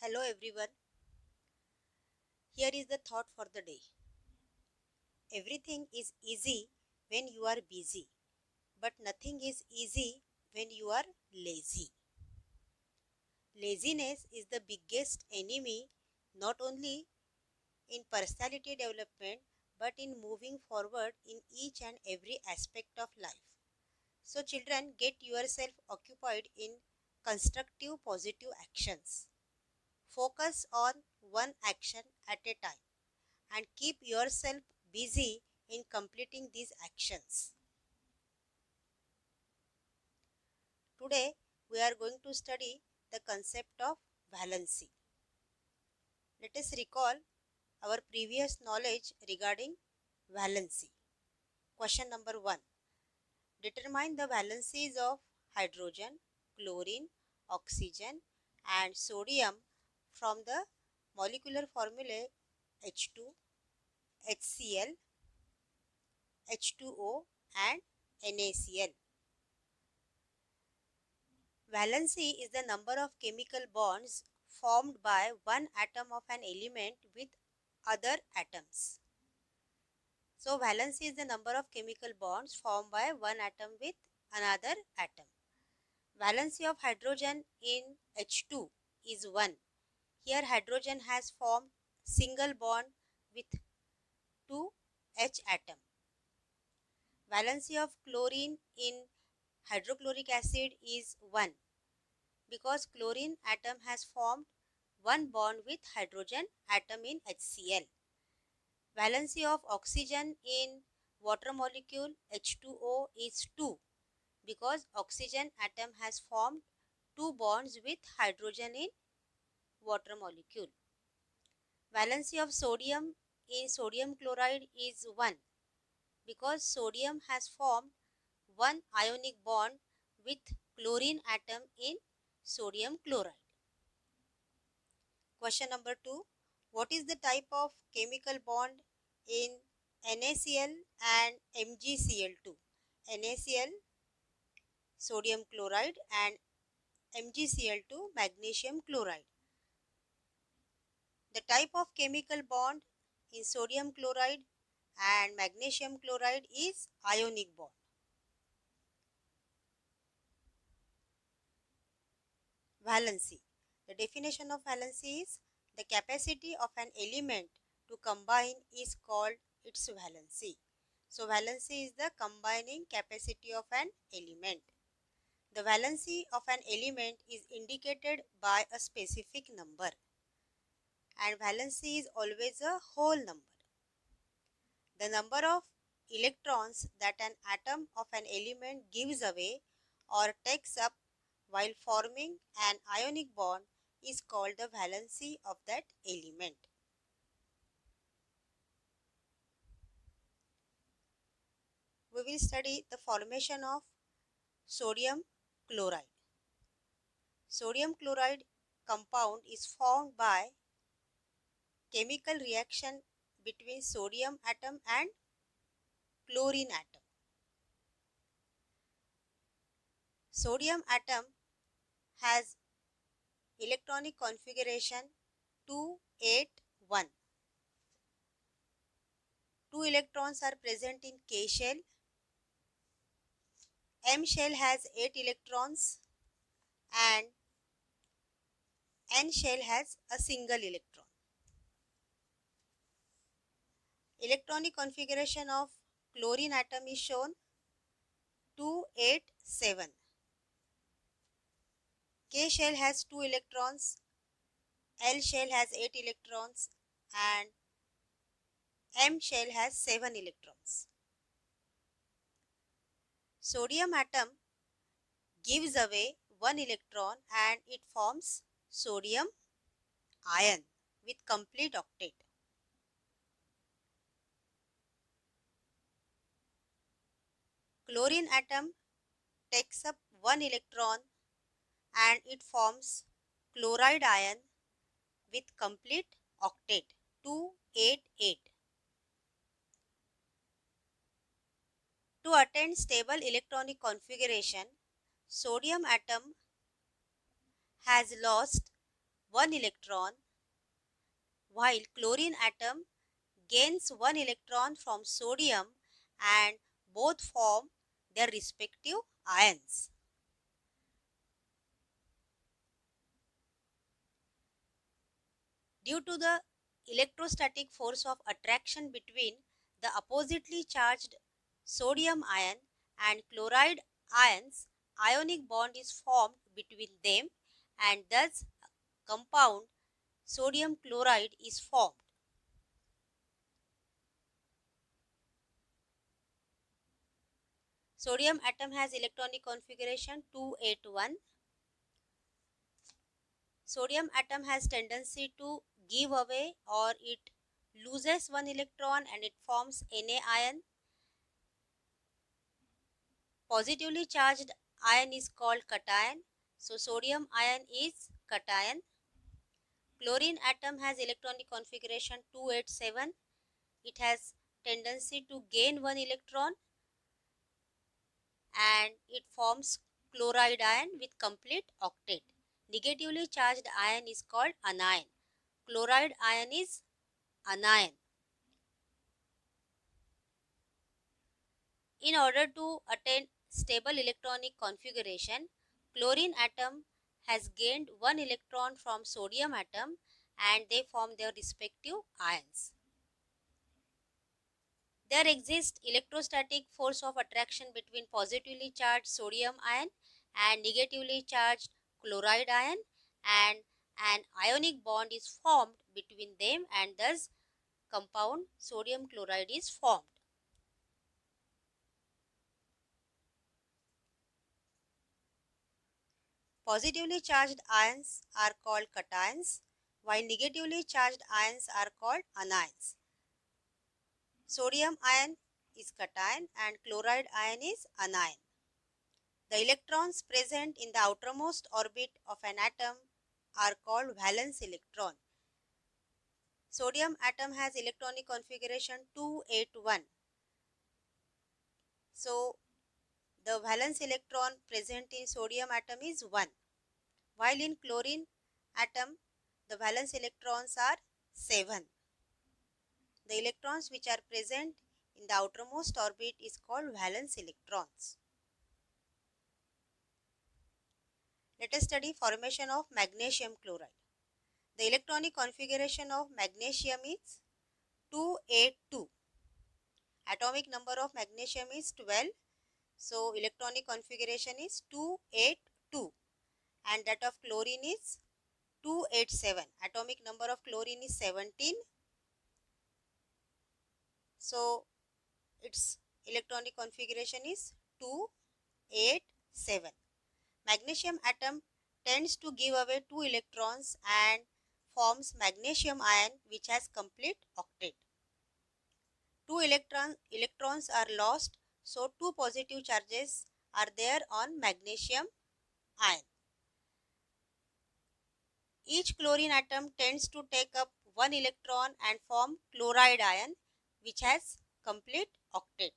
Hello everyone. Here is the thought for the day. Everything is easy when you are busy, but nothing is easy when you are lazy. Laziness is the biggest enemy not only in personality development but in moving forward in each and every aspect of life. So children, get yourself occupied in constructive positive actions. Focus on one action at a time and keep yourself busy in completing these actions. Today, we are going to study the concept of valency. Let us recall our previous knowledge regarding valency. Question number 1. Determine the valencies of hydrogen, chlorine, oxygen and sodium from the molecular formulae H2, HCl, H2O and NaCl. Valency is the number of chemical bonds formed by one atom of an element with other atoms. So valency is the number of chemical bonds formed by one atom with another atom. Valency of hydrogen in H2 is 1. Here hydrogen has formed single bond with 2 H atom. Valency of chlorine in hydrochloric acid is 1. Because chlorine atom has formed one bond with hydrogen atom in HCl. Valency of oxygen in water molecule H2O is 2 because oxygen atom has formed two bonds with hydrogen in water molecule. Valency of sodium in sodium chloride is 1 because sodium has formed one ionic bond with chlorine atom in sodium chloride. Question number 2. What is the type of chemical bond in NaCl and MgCl2? NaCl, sodium chloride, and MgCl2, magnesium chloride. The type of chemical bond in sodium chloride and magnesium chloride is ionic bond. Valency. The definition of valency is the capacity of an element to combine is called its valency. So valency is the combining capacity of an element. The valency of an element is indicated by a specific number, and valency is always a whole number. The number of electrons that an atom of an element gives away or takes up while forming an ionic bond is called the valency of that element. We will study the formation of sodium chloride. Sodium chloride compound is formed by chemical reaction between sodium atom and chlorine atom. Sodium atom has electronic configuration 281. Two electrons are present in K shell. M shell has 8 electrons and N shell has a single electron. Electronic configuration of chlorine atom is shown 287. K shell has 2 electrons, L shell has 8 electrons and M shell has 7 electrons. Sodium atom gives away 1 electron and it forms sodium ion with complete octet. Chlorine atom takes up 1 electron and it forms chloride ion with complete octet 288. To attain stable electronic configuration, sodium atom has lost 1 electron, while chlorine atom gains 1 electron from sodium and both form their respective ions. Due to the electrostatic force of attraction between the oppositely charged sodium ion and chloride ions, ionic bond is formed between them and thus compound sodium chloride is formed. Sodium atom has electronic configuration 281. Sodium atom has tendency to give away or it loses one electron and it forms Na ion. Positively charged ion is called cation. So sodium ion is cation. Chlorine atom has electronic configuration 287. It has tendency to gain one electron and it forms chloride ion with complete octet. Negatively charged ion is called anion. Chloride ion is anion. In order to attain stable electronic configuration, chlorine atom has gained one electron from sodium atom and they form their respective ions. There exists electrostatic force of attraction between positively charged sodium ion and negatively charged chloride ion, and an ionic bond is formed between them and thus compound sodium chloride is formed. Positively charged ions are called cations, while negatively charged ions are called anions. Sodium ion is cation and chloride ion is anion. The electrons present in the outermost orbit of an atom are called valence electron. Sodium atom has electronic configuration 281. So, the valence electron present in sodium atom is 1. While in chlorine atom, the valence electrons are 7. The electrons which are present in the outermost orbit is called valence electrons. Let us study formation of magnesium chloride. The electronic configuration of magnesium is 2A2. Atomic number of magnesium is 12. So, electronic configuration is 282. And that of chlorine is 287. Atomic number of chlorine is 17. So, its electronic configuration is 287. Magnesium atom tends to give away 2 electrons and forms magnesium ion which has complete octet. 2 electrons are lost, so 2 positive charges are there on magnesium ion. Each chlorine atom tends to take up 1 electron and form chloride ion which has complete octet.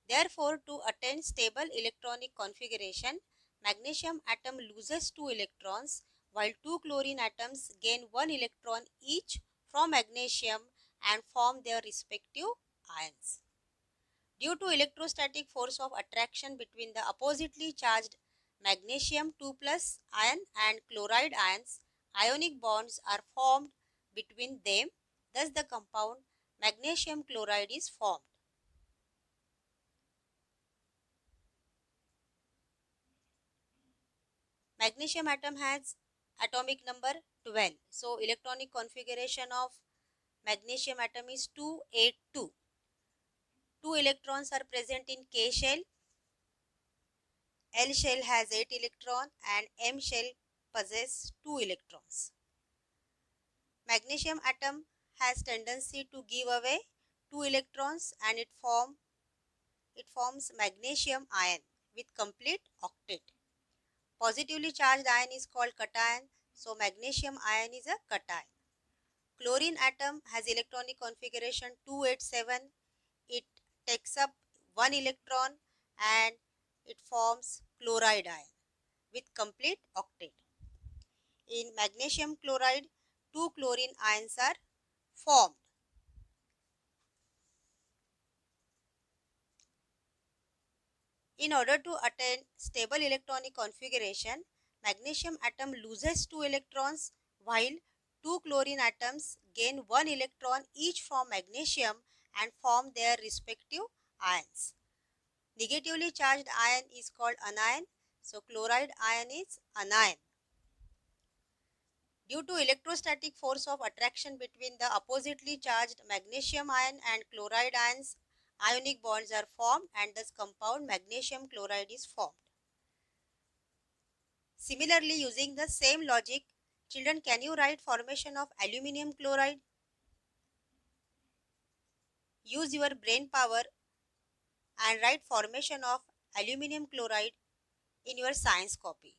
Therefore, to attain stable electronic configuration, magnesium atom loses 2 electrons while 2 chlorine atoms gain 1 electron each from magnesium and form their respective ions. Due to electrostatic force of attraction between the oppositely charged magnesium 2 plus ion and chloride ions, ionic bonds are formed between them. Thus, the compound magnesium chloride is formed. Magnesium atom has atomic number 12. So, electronic configuration of magnesium atom is 2A2. 2 electrons are present in K shell. L shell has 8 electrons and M shell possesses 2 electrons. Magnesium atom has tendency to give away 2 electrons and it forms magnesium ion with complete octet. Positively charged ion is called cation, so magnesium ion is a cation. Chlorine atom has electronic configuration 287. It takes up 1 electron and it forms chloride ion with complete octet. in magnesium chloride, two chlorine ions are formed. In order to attain stable electronic configuration, magnesium atom loses 2 electrons while 2 chlorine atoms gain 1 electron each from magnesium and form their respective ions. Negatively charged ion is called anion, so chloride ion is anion. Due to electrostatic force of attraction between the oppositely charged magnesium ion and chloride ions, ionic bonds are formed and thus compound magnesium chloride is formed. Similarly, using the same logic, children, can you write formation of aluminum chloride? Use your brain power and write formation of aluminum chloride in your science copy.